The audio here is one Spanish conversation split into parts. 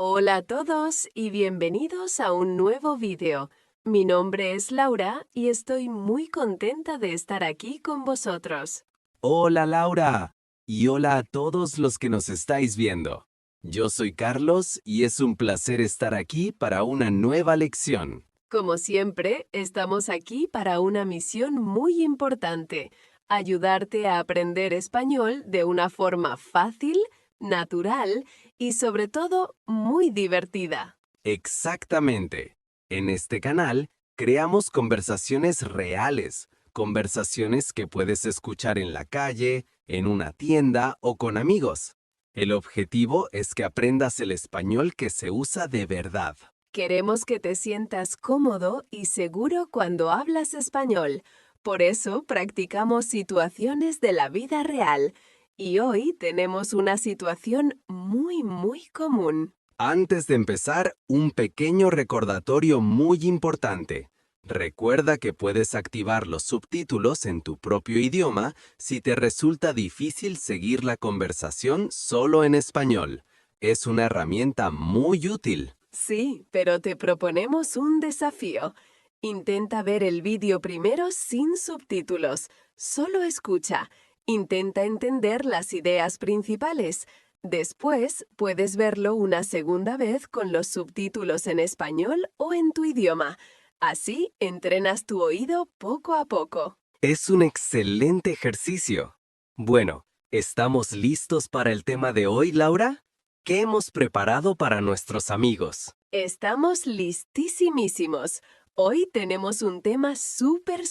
Hola a todos y bienvenidos a un nuevo vídeo. Mi nombre es Laura y estoy muy contenta de estar aquí con vosotros. Hola Laura y hola a todos los que nos estáis viendo. Yo soy Carlos y es un placer estar aquí para una nueva lección. Como siempre, estamos aquí para una misión muy importante: ayudarte a aprender español de una forma fácil, natural y sobre todo muy divertida. Exactamente. En este canal creamos conversaciones reales, conversaciones que puedes escuchar en la calle, en una tienda o con amigos. El objetivo es que aprendas el español que se usa de verdad. Queremos que te sientas cómodo y seguro cuando hablas español. Por eso practicamos situaciones de la vida real. Y hoy tenemos una situación muy común. Antes de empezar, un pequeño recordatorio muy importante. Recuerda que puedes activar los subtítulos en tu propio idioma si te resulta difícil seguir la conversación solo en español. Es una herramienta muy útil. Sí, pero te proponemos un desafío. Intenta ver el vídeo primero sin subtítulos. Solo escucha. Intenta entender las ideas principales. Después, puedes verlo una segunda vez con los subtítulos en español o en tu idioma. Así, entrenas tu oído poco a poco. Es un excelente ejercicio. Bueno, ¿estamos listos para el tema de hoy, Laura? ¿Qué hemos preparado para nuestros amigos? Estamos listísimos. Hoy tenemos un tema súper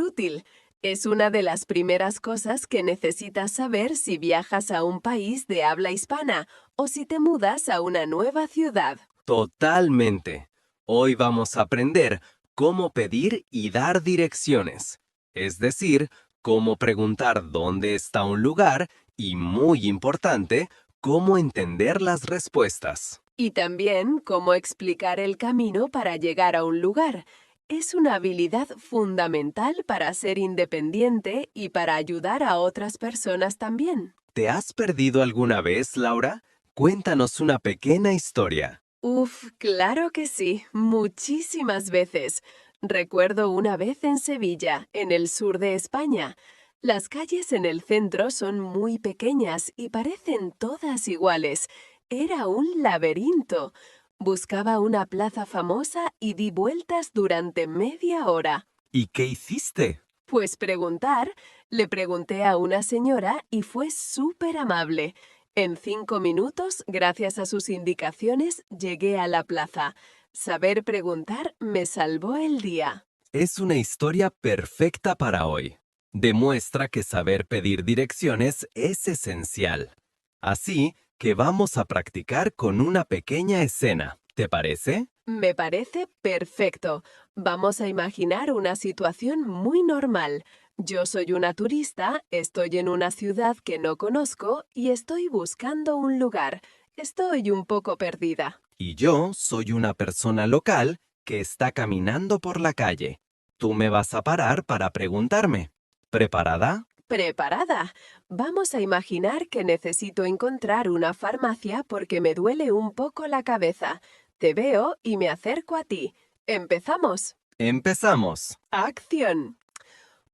útil. Es una de las primeras cosas que necesitas saber si viajas a un país de habla hispana o si te mudas a una nueva ciudad. Totalmente. Hoy vamos a aprender cómo pedir y dar direcciones, es decir, cómo preguntar dónde está un lugar y, muy importante, cómo entender las respuestas. Y también cómo explicar el camino para llegar a un lugar. Es una habilidad fundamental para ser independiente y para ayudar a otras personas también. ¿Te has perdido alguna vez, Laura? Cuéntanos una pequeña historia. Uf, claro que sí, muchísimas veces. Recuerdo una vez en Sevilla, en el sur de España. Las calles en el centro son muy pequeñas y parecen todas iguales. Era un laberinto. Buscaba una plaza famosa y di vueltas durante media hora. ¿Y qué hiciste? Pues preguntar, le pregunté a una señora y fue súper amable. En 5 minutos, gracias a sus indicaciones, llegué a la plaza. Saber preguntar me salvó el día. Es una historia perfecta para hoy. Demuestra que saber pedir direcciones es esencial. Así que vamos a practicar con una pequeña escena. ¿Te parece? Me parece perfecto. Vamos a imaginar una situación muy normal. Yo soy una turista, estoy en una ciudad que no conozco y estoy buscando un lugar. Estoy un poco perdida. Y yo soy una persona local que está caminando por la calle. Tú me vas a parar para preguntarme. ¿Preparada? Preparada. Vamos a imaginar que necesito encontrar una farmacia porque me duele un poco la cabeza. Te veo y me acerco a ti. ¿Empezamos? Empezamos. ¡Acción!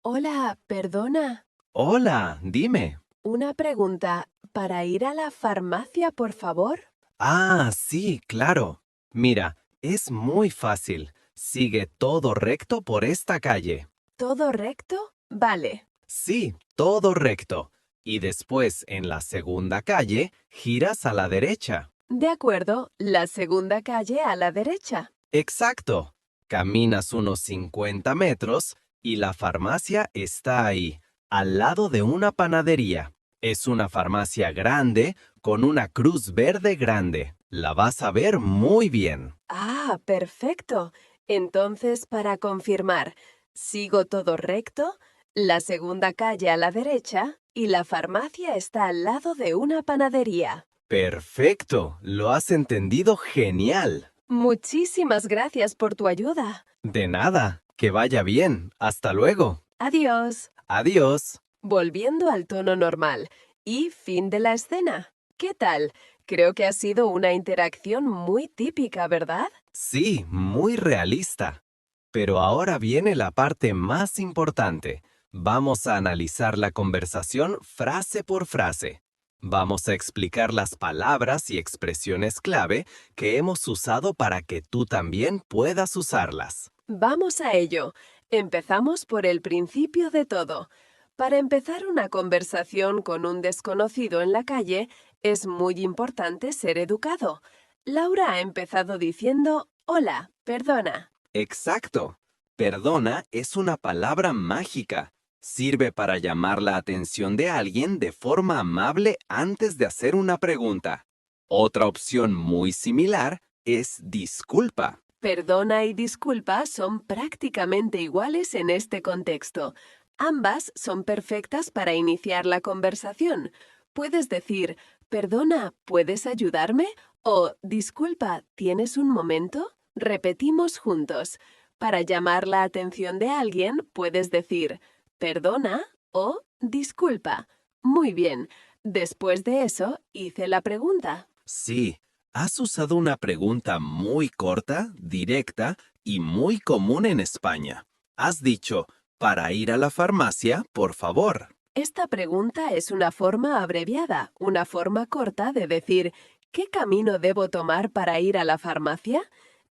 Hola, perdona. Hola, dime. Una pregunta. ¿Para ir a la farmacia, por favor? Ah, sí, claro. Mira, es muy fácil. Sigue todo recto por esta calle. ¿Todo recto? Vale. Sí, todo recto. Y después, en la segunda calle, giras a la derecha. De acuerdo, la segunda calle a la derecha. Exacto. Caminas unos 50 metros y la farmacia está ahí, al lado de una panadería. Es una farmacia grande con una cruz verde grande. La vas a ver muy bien. Ah, perfecto. Entonces, para confirmar, sigo todo recto, la segunda calle a la derecha y la farmacia está al lado de una panadería. Perfecto, lo has entendido genial. Muchísimas gracias por tu ayuda. De nada, que vaya bien. Hasta luego. Adiós. Adiós. Volviendo al tono normal. Y fin de la escena. ¿Qué tal? Creo que ha sido una interacción muy típica, ¿verdad? Sí, muy realista. Pero ahora viene la parte más importante. Vamos a analizar la conversación frase por frase. Vamos a explicar las palabras y expresiones clave que hemos usado para que tú también puedas usarlas. Vamos a ello. Empezamos por el principio de todo. Para empezar una conversación con un desconocido en la calle, es muy importante ser educado. Laura ha empezado diciendo, hola, perdona. Exacto. Perdona es una palabra mágica. Sirve para llamar la atención de alguien de forma amable antes de hacer una pregunta. Otra opción muy similar es disculpa. Perdona y disculpa son prácticamente iguales en este contexto. Ambas son perfectas para iniciar la conversación. Puedes decir, perdona, ¿puedes ayudarme? O disculpa, ¿tienes un momento? Repetimos juntos. Para llamar la atención de alguien, puedes decir, perdona o disculpa. Muy bien. Después de eso, hice la pregunta. Sí, has usado una pregunta muy corta, directa y muy común en España. Has dicho, para ir a la farmacia, por favor. Esta pregunta es una forma abreviada, una forma corta de decir ¿qué camino debo tomar para ir a la farmacia?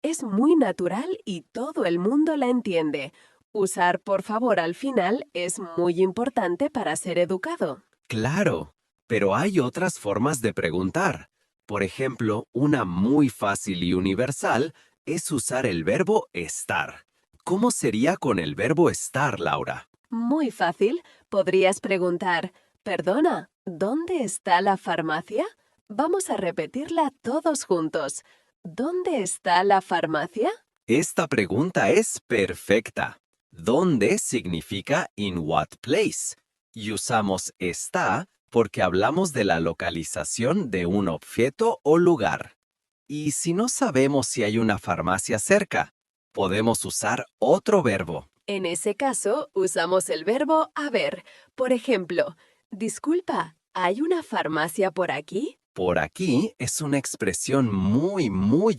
Es muy natural y todo el mundo la entiende. Usar por favor al final es muy importante para ser educado. Claro, pero hay otras formas de preguntar. Por ejemplo, una muy fácil y universal es usar el verbo estar. ¿Cómo sería con el verbo estar, Laura? Muy fácil, podrías preguntar, perdona, ¿dónde está la farmacia? Vamos a repetirla todos juntos. ¿Dónde está la farmacia? Esta pregunta es perfecta. ¿Dónde significa in what place? Y usamos está porque hablamos de la localización de un objeto o lugar. Y si no sabemos si hay una farmacia cerca, podemos usar otro verbo. En ese caso, usamos el verbo haber. Por ejemplo, disculpa, ¿hay una farmacia por aquí? Por aquí es una expresión muy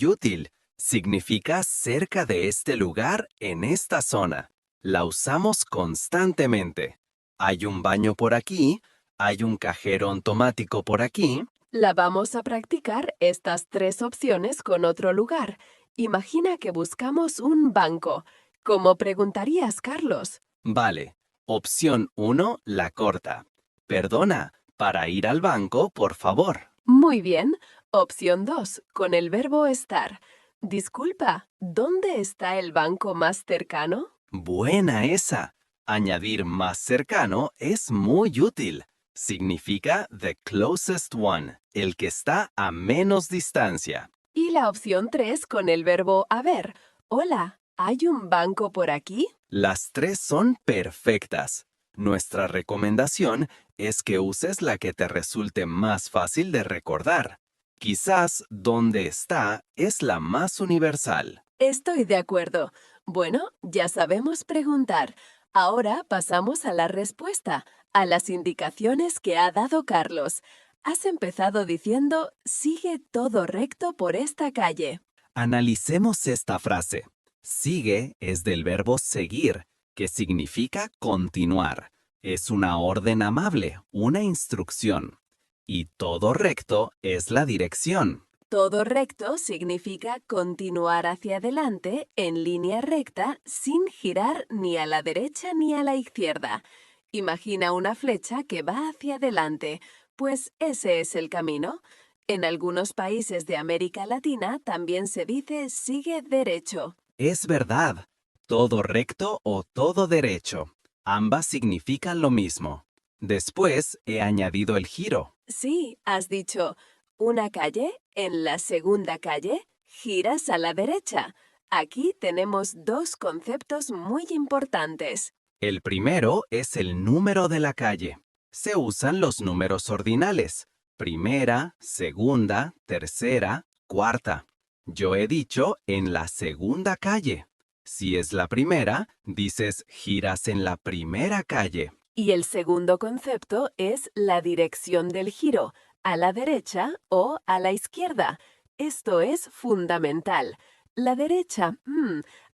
útil. Significa cerca de este lugar en esta zona. La usamos constantemente. Hay un baño por aquí, hay un cajero automático por aquí. La vamos a practicar estas tres opciones con otro lugar. Imagina que buscamos un banco. ¿Cómo preguntarías, Carlos? Vale. Opción 1, la corta. Perdona, para ir al banco, por favor. Muy bien. Opción 2, con el verbo estar. Disculpa, ¿dónde está el banco más cercano? Buena esa. Añadir más cercano es muy útil. Significa the closest one, el que está a menos distancia. Y la opción 3 con el verbo haber. Hola, ¿hay un banco por aquí? Las tres son perfectas. Nuestra recomendación es que uses la que te resulte más fácil de recordar. Quizás donde está es la más universal. Estoy de acuerdo. Bueno, ya sabemos preguntar. Ahora pasamos a la respuesta, a las indicaciones que ha dado Carlos. Has empezado diciendo, sigue todo recto por esta calle. Analicemos esta frase. Sigue es del verbo seguir, que significa continuar. Es una orden amable, una instrucción. Y todo recto es la dirección. Todo recto significa continuar hacia adelante en línea recta sin girar ni a la derecha ni a la izquierda. Imagina una flecha que va hacia adelante, pues ese es el camino. En algunos países de América Latina también se dice sigue derecho. Es verdad. Todo recto o todo derecho. Ambas significan lo mismo. Después he añadido el giro. Sí, has dicho, una calle, en la segunda calle, giras a la derecha. Aquí tenemos dos conceptos muy importantes. El primero es el número de la calle. Se usan los números ordinales. Primera, segunda, tercera, cuarta. Yo he dicho en la segunda calle. Si es la primera, dices giras en la primera calle. Y el segundo concepto es la dirección del giro. a la derecha o a la izquierda. Esto es fundamental. La derecha,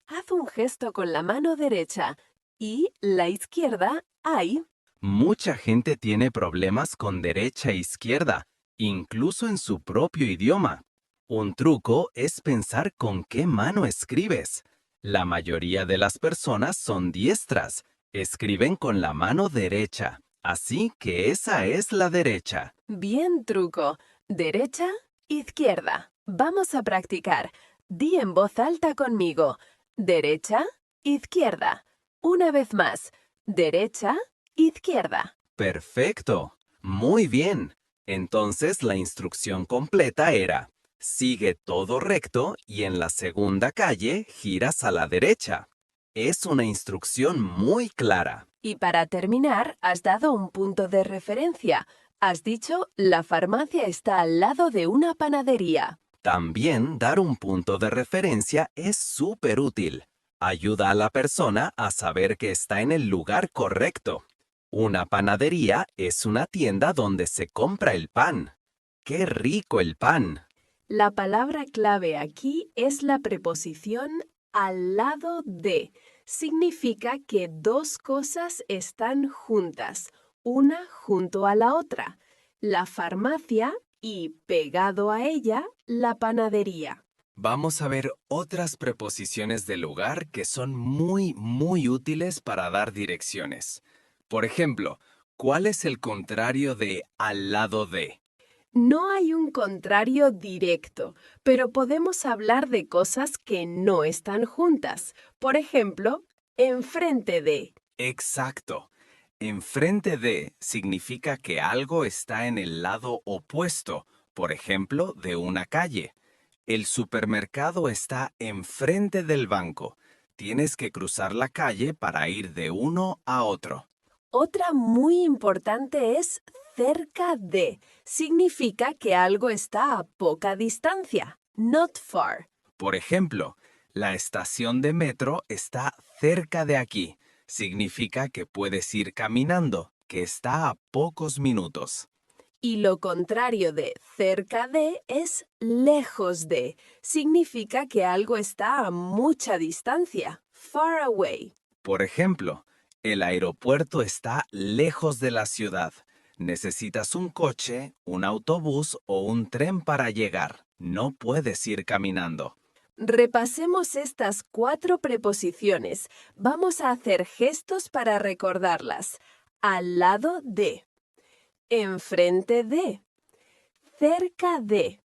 haz un gesto con la mano derecha. Y la izquierda, hay. Mucha gente tiene problemas con derecha e izquierda, incluso en su propio idioma. Un truco es pensar con qué mano escribes. La mayoría de las personas son diestras. Escriben con la mano derecha, así que esa es la derecha. Bien, truco. Derecha, izquierda. Vamos a practicar. Di en voz alta conmigo. Derecha, izquierda. Una vez más. Derecha, izquierda. Perfecto. Muy bien. Entonces la instrucción completa era: sigue todo recto y en la segunda calle giras a la derecha. Es una instrucción muy clara. Y para terminar, has dado un punto de referencia. Has dicho, la farmacia está al lado de una panadería. También dar un punto de referencia es súper útil. Ayuda a la persona a saber que está en el lugar correcto. Una panadería es una tienda donde se compra el pan. ¡Qué rico el pan! La palabra clave aquí es la preposición al lado de. Significa que dos cosas están juntas, una junto a la otra. La farmacia y, pegado a ella, la panadería. Vamos a ver otras preposiciones de lugar que son muy útiles para dar direcciones. Por ejemplo, ¿cuál es el contrario de al lado de? No hay un contrario directo, pero podemos hablar de cosas que no están juntas. Por ejemplo, enfrente de. Exacto. Enfrente de significa que algo está en el lado opuesto, por ejemplo, de una calle. El supermercado está enfrente del banco. Tienes que cruzar la calle para ir de uno a otro. Otra muy importante es cerca de. Significa que algo está a poca distancia, not far. Por ejemplo, la estación de metro está cerca de aquí. Significa que puedes ir caminando, que está a pocos minutos. Y lo contrario de cerca de es lejos de. Significa que algo está a mucha distancia, far away. Por ejemplo, el aeropuerto está lejos de la ciudad. Necesitas un coche, un autobús o un tren para llegar. No puedes ir caminando. Repasemos estas 4 preposiciones. Vamos a hacer gestos para recordarlas. Al lado de, enfrente de, cerca de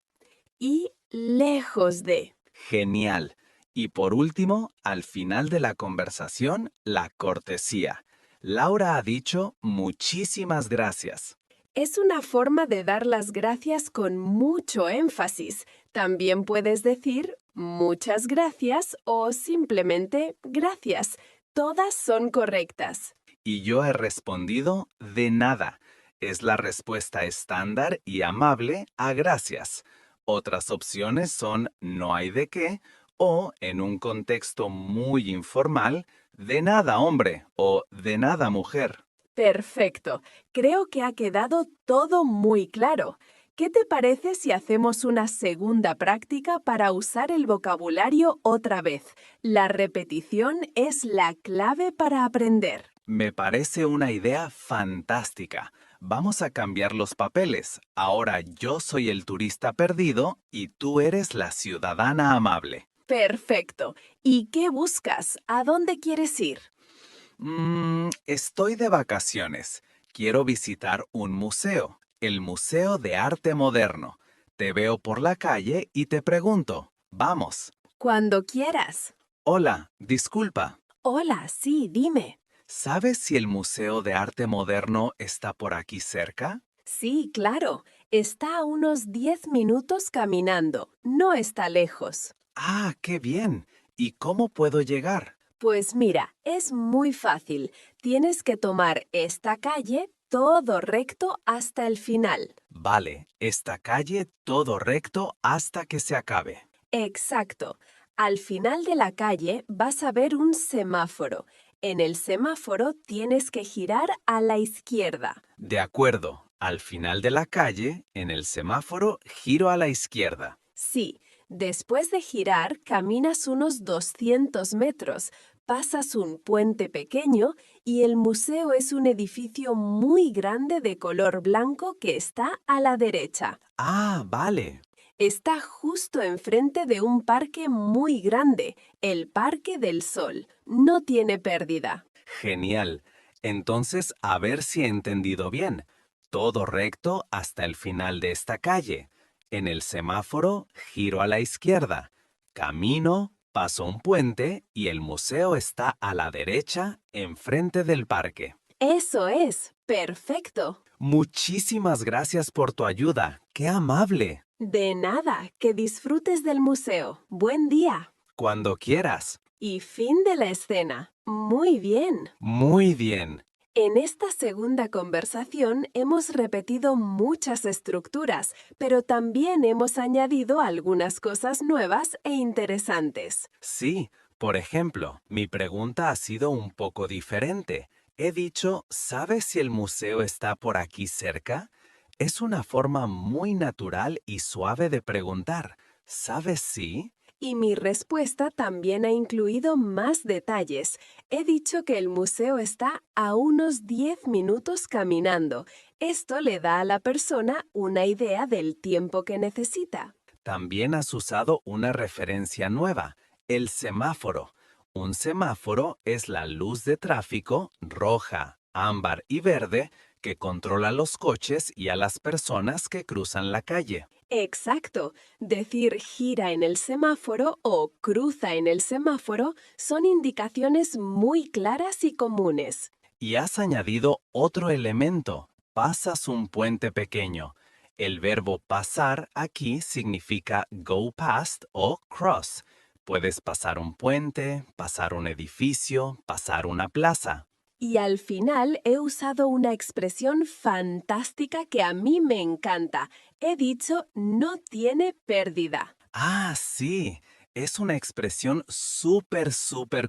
y lejos de. Genial. Y por último, al final de la conversación, la cortesía. Laura ha dicho muchísimas gracias. Es una forma de dar las gracias con mucho énfasis. También puedes decir muchas gracias o simplemente gracias. Todas son correctas. Y yo he respondido de nada. Es la respuesta estándar y amable a gracias. Otras opciones son no hay de qué o, en un contexto muy informal, de nada hombre o de nada mujer. Perfecto. Creo que ha quedado todo muy claro. ¿Qué te parece si hacemos una segunda práctica para usar el vocabulario otra vez? La repetición es la clave para aprender. Me parece una idea fantástica. Vamos a cambiar los papeles. Ahora yo soy el turista perdido y tú eres la ciudadana amable. Perfecto. ¿Y qué buscas? ¿A dónde quieres ir? Estoy de vacaciones. Quiero visitar un museo, el Museo de Arte Moderno. Te veo por la calle y te pregunto, vamos. Cuando quieras. Hola, disculpa. Hola, sí, dime. ¿Sabes si el Museo de Arte Moderno está por aquí cerca? Sí, claro. Está a unos 10 minutos caminando. No está lejos. Ah, qué bien. ¿Y cómo puedo llegar? Pues mira, es muy fácil. Tienes que tomar esta calle todo recto hasta el final. Vale, esta calle todo recto hasta que se acabe. Exacto. Al final de la calle vas a ver un semáforo. En el semáforo tienes que girar a la izquierda. De acuerdo. Al final de la calle, en el semáforo, giro a la izquierda. Sí, después de girar, caminas unos 200 metros, pasas un puente pequeño y el museo es un edificio muy grande de color blanco que está a la derecha. Ah, vale. Está justo enfrente de un parque muy grande, el Parque del Sol. No tiene pérdida. Genial. Entonces, a ver si he entendido bien. Todo recto hasta el final de esta calle. En el semáforo, giro a la izquierda. Camino, paso un puente y el museo está a la derecha, enfrente del parque. Eso es, perfecto. Muchísimas gracias por tu ayuda. ¡Qué amable! De nada, que disfrutes del museo. Buen día. Cuando quieras. Y fin de la escena. Muy bien. Muy bien. En esta segunda conversación hemos repetido muchas estructuras, pero también hemos añadido algunas cosas nuevas e interesantes. Sí, por ejemplo, mi pregunta ha sido un poco diferente. He dicho, ¿sabes si el museo está por aquí cerca? Es una forma muy natural y suave de preguntar. ¿Sabes si? Y mi respuesta también ha incluido más detalles. He dicho que el museo está a unos 10 minutos caminando. Esto le da a la persona una idea del tiempo que necesita. También has usado una referencia nueva, el semáforo. Un semáforo es la luz de tráfico roja, ámbar y verde que controla los coches y a las personas que cruzan la calle. Exacto. Decir gira en el semáforo o cruza en el semáforo son indicaciones muy claras y comunes. Y has añadido otro elemento, pasas un puente pequeño. El verbo pasar aquí significa go past o cross. Puedes pasar un puente, pasar un edificio, pasar una plaza. Y al final he usado una expresión fantástica que a mí me encanta. He dicho no tiene pérdida. Ah, sí, es una expresión súper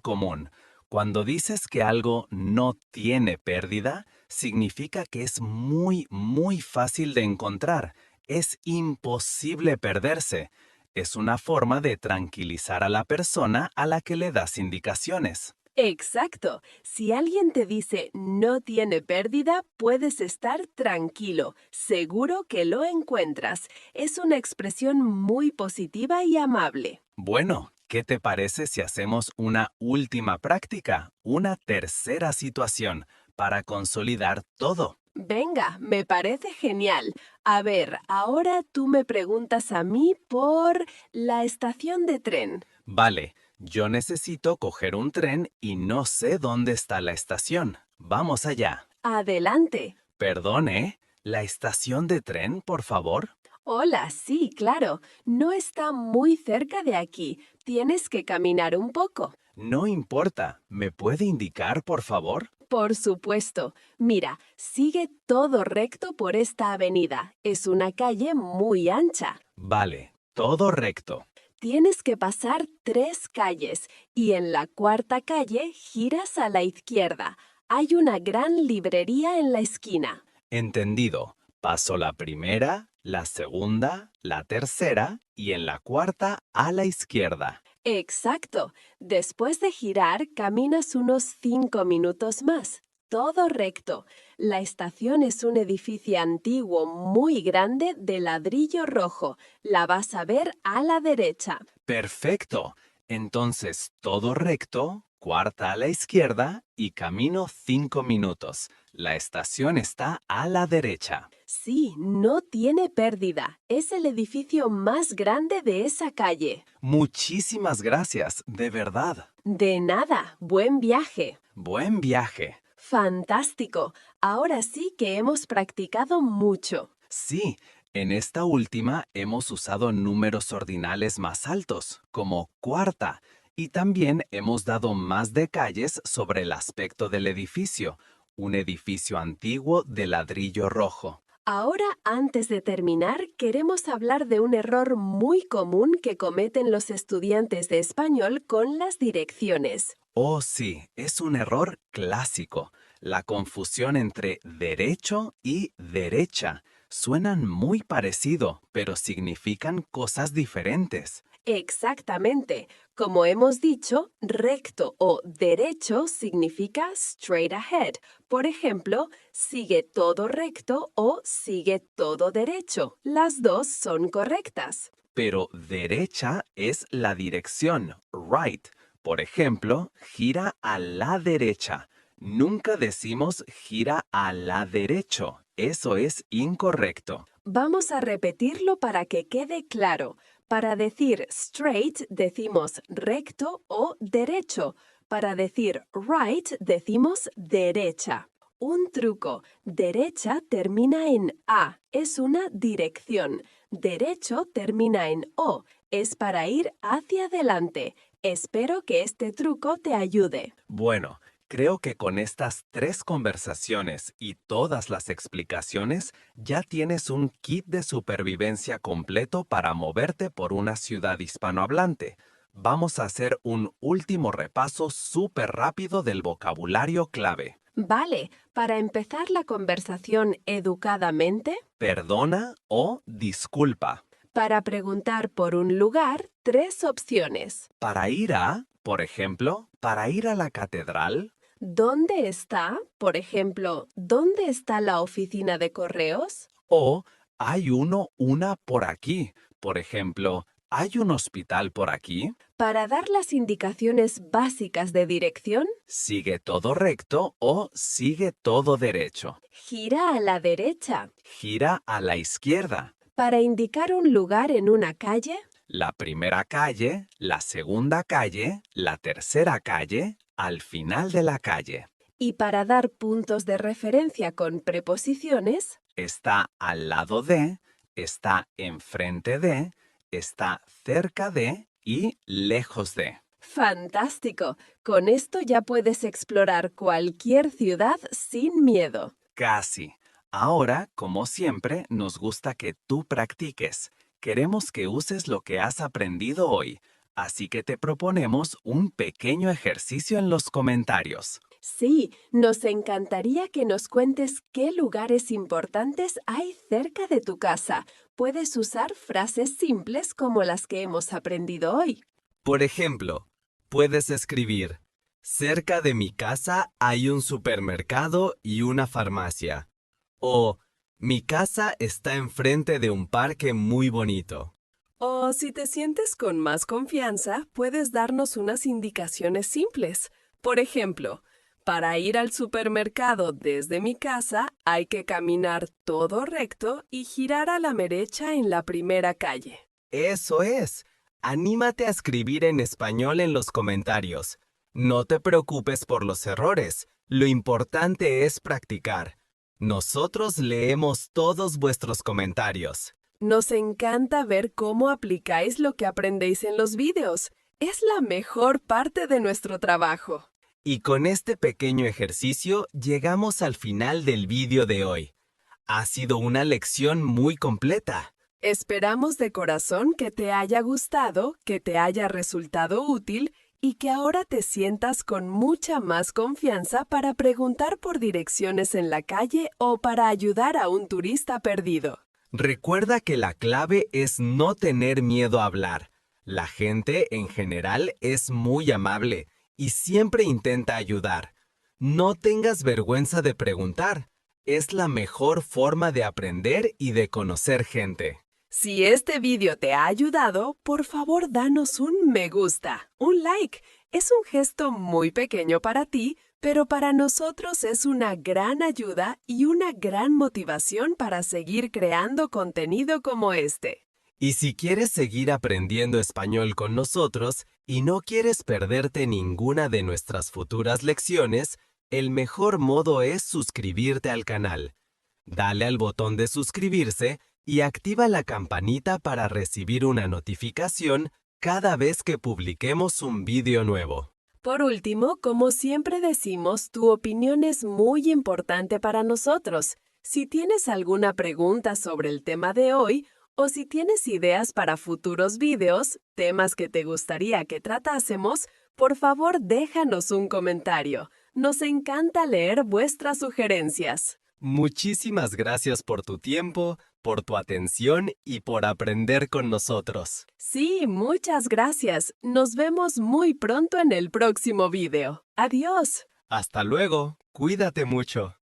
común. Cuando dices que algo no tiene pérdida, significa que es muy fácil de encontrar. Es imposible perderse. Es una forma de tranquilizar a la persona a la que le das indicaciones. Exacto. Si alguien te dice no tiene pérdida, puedes estar tranquilo. Seguro que lo encuentras. Es una expresión muy positiva y amable. Bueno, ¿qué te parece si hacemos una última práctica, una tercera situación, para consolidar todo? Venga, me parece genial. A ver, ahora tú me preguntas a mí por la estación de tren. Vale, yo necesito coger un tren y no sé dónde está la estación. Vamos allá. Adelante. Perdone, ¿la estación de tren, por favor? Hola, sí, claro. No está muy cerca de aquí. Tienes que caminar un poco. No importa, ¿me puede indicar, por favor? Por supuesto. Mira, sigue todo recto por esta avenida. Es una calle muy ancha. Vale, todo recto. Tienes que pasar 3 calles y en la cuarta calle giras a la izquierda. Hay una gran librería en la esquina. Entendido. Paso la primera, la segunda, la tercera y en la cuarta a la izquierda. Exacto. Después de girar, caminas unos 5 minutos más. Todo recto. La estación es un edificio antiguo muy grande de ladrillo rojo. La vas a ver a la derecha. Perfecto. Entonces, todo recto, cuarta a la izquierda y camino 5 minutos. La estación está a la derecha. Sí, no tiene pérdida. Es el edificio más grande de esa calle. Muchísimas gracias, de verdad. De nada. Buen viaje. Buen viaje. Fantástico. Ahora sí que hemos practicado mucho. Sí, en esta última hemos usado números ordinales más altos, como cuarta, y también hemos dado más detalles sobre el aspecto del edificio, un edificio antiguo de ladrillo rojo. Ahora, antes de terminar, queremos hablar de un error muy común que cometen los estudiantes de español con las direcciones. Oh, sí, es un error clásico. La confusión entre derecho y derecha suenan muy parecido, pero significan cosas diferentes. Exactamente. Como hemos dicho, recto o derecho significa straight ahead. Por ejemplo, sigue todo recto o sigue todo derecho. Las dos son correctas. Pero derecha es la dirección, right. Por ejemplo, gira a la derecha. Nunca decimos gira a la derecho. Eso es incorrecto. Vamos a repetirlo para que quede claro. Para decir straight decimos recto o derecho. Para decir right decimos derecha. Un truco. Derecha termina en A. Es una dirección. Derecho termina en O. Es para ir hacia adelante. Espero que este truco te ayude. Bueno, creo que con estas 3 conversaciones y todas las explicaciones ya tienes un kit de supervivencia completo para moverte por una ciudad hispanohablante. Vamos a hacer un último repaso súper rápido del vocabulario clave. Vale, para empezar la conversación educadamente, Perdona o disculpa. para preguntar por un lugar, 3 opciones. Para ir a, por ejemplo, para ir a la catedral, ¿Dónde está? Por ejemplo, ¿dónde está la oficina de correos? o hay una por aquí. Por ejemplo, ¿hay un hospital por aquí? Para dar las indicaciones básicas de dirección, Sigue todo recto o sigue todo derecho. gira a la derecha. Gira a la izquierda. Para indicar un lugar en una calle, La primera calle, la segunda calle, la tercera calle, al final de la calle. y para dar puntos de referencia con preposiciones, Está al lado de, está enfrente de, está cerca de y lejos de. ¡fantástico! Con esto ya puedes explorar cualquier ciudad sin miedo. Casi. Ahora, como siempre, nos gusta que tú practiques. Queremos que uses lo que has aprendido hoy, así que te proponemos un pequeño ejercicio en los comentarios. Sí, nos encantaría que nos cuentes qué lugares importantes hay cerca de tu casa. Puedes usar frases simples como las que hemos aprendido hoy. Por ejemplo, puedes escribir: cerca de mi casa hay un supermercado y una farmacia. O mi casa está enfrente de un parque muy bonito. O si te sientes con más confianza, puedes darnos unas indicaciones simples. Por ejemplo, para ir al supermercado desde mi casa hay que caminar todo recto y girar a la derecha en la primera calle. Eso es. Anímate a escribir en español en los comentarios. No te preocupes por los errores. Lo importante es practicar. Nosotros leemos todos vuestros comentarios. Nos encanta ver cómo aplicáis lo que aprendéis en los vídeos. Es la mejor parte de nuestro trabajo. Y con este pequeño ejercicio llegamos al final del vídeo de hoy. Ha sido una lección muy completa. Esperamos de corazón que te haya gustado, que te haya resultado útil y que ahora te sientas con mucha más confianza para preguntar por direcciones en la calle o para ayudar a un turista perdido. Recuerda que la clave es no tener miedo a hablar. La gente en general es muy amable y siempre intenta ayudar. No tengas vergüenza de preguntar. Es la mejor forma de aprender y de conocer gente. Si este vídeo te ha ayudado, por favor danos un me gusta, un like. Es un gesto muy pequeño para ti, pero para nosotros es una gran ayuda y una gran motivación para seguir creando contenido como este. Y si quieres seguir aprendiendo español con nosotros y no quieres perderte ninguna de nuestras futuras lecciones, el mejor modo es suscribirte al canal. Dale al botón de suscribirse y activa la campanita para recibir una notificación cada vez que publiquemos un vídeo nuevo. Por último, como siempre decimos, tu opinión es muy importante para nosotros. Si tienes alguna pregunta sobre el tema de hoy, o si tienes ideas para futuros vídeos, temas que te gustaría que tratásemos, por favor déjanos un comentario. Nos encanta leer vuestras sugerencias. Muchísimas gracias por tu tiempo, por tu atención y por aprender con nosotros. Sí, muchas gracias. Nos vemos muy pronto en el próximo video. Adiós. Hasta luego. Cuídate mucho.